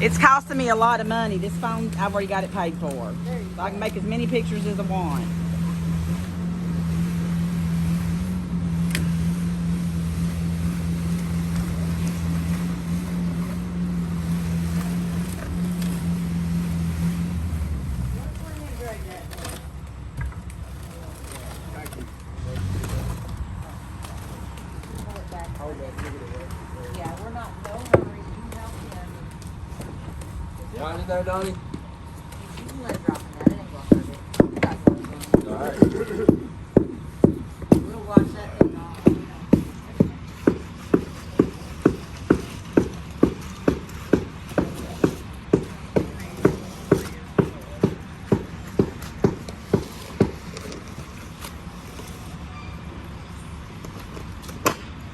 It's costing me a lot of money. This phone, I've already got it paid for. So I can make as many pictures as I want. Yeah, we're not no hurry. You can help him. Got it there, Donnie? You can let it drop in that. It ain't gonna hurt it. All right. We'll watch that thing off.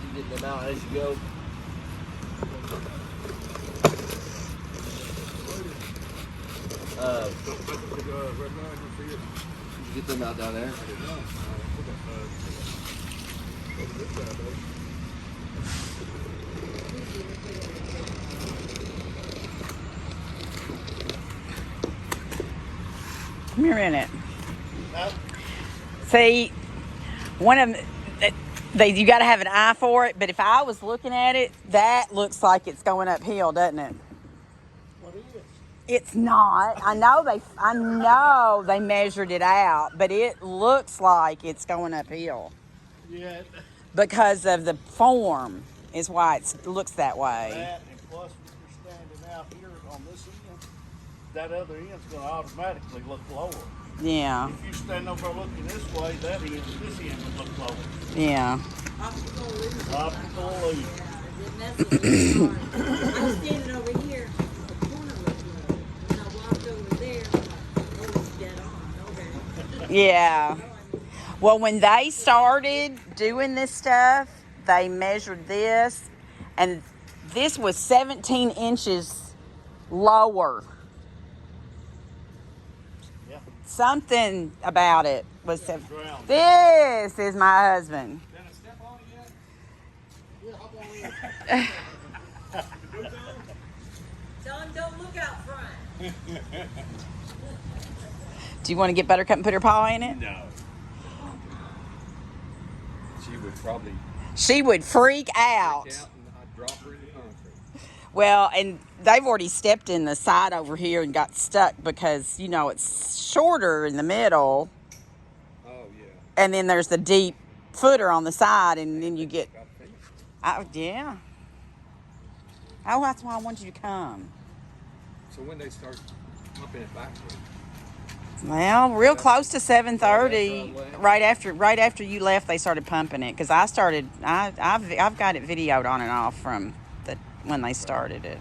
You get them out as you go. You get them out down there. Come here in it. See, one of them, you got to have an eye for it. But if I was looking at it, that looks like it's going uphill, doesn't it? What is it? It's not. I know they measured it out, but it looks like it's going uphill Yeah. because of the form is why it looks that way. That and plus when you're standing out here on this end, that other end's going to automatically look lower. Yeah. If you stand over looking this way, this end would look lower. Yeah. Optical illusion. I was standing over here, the corner was low. When I walked over there, it was dead on. Okay. Yeah. Well, when they started doing this stuff, they measured this, and this was 17 inches lower. Yeah. Something about it was. Ground. This is my husband. Can I step on it yet? Yeah, hop on in. Don, don't look out front. Do you want to get Buttercup and put her paw in it? No. She would probably She would freak out. freak out and I'd drop her in the concrete. Well, and they've already stepped in the side over here and got stuck because, it's shorter in the middle. Oh, yeah. And then there's the deep footer on the side, and then you get... Oh, yeah. Oh, that's why I wanted you to come. So when they start pumping it backwards, Well, real close to 7:30. Right after you left, they started pumping it because I've got it videoed on and off from when they started it.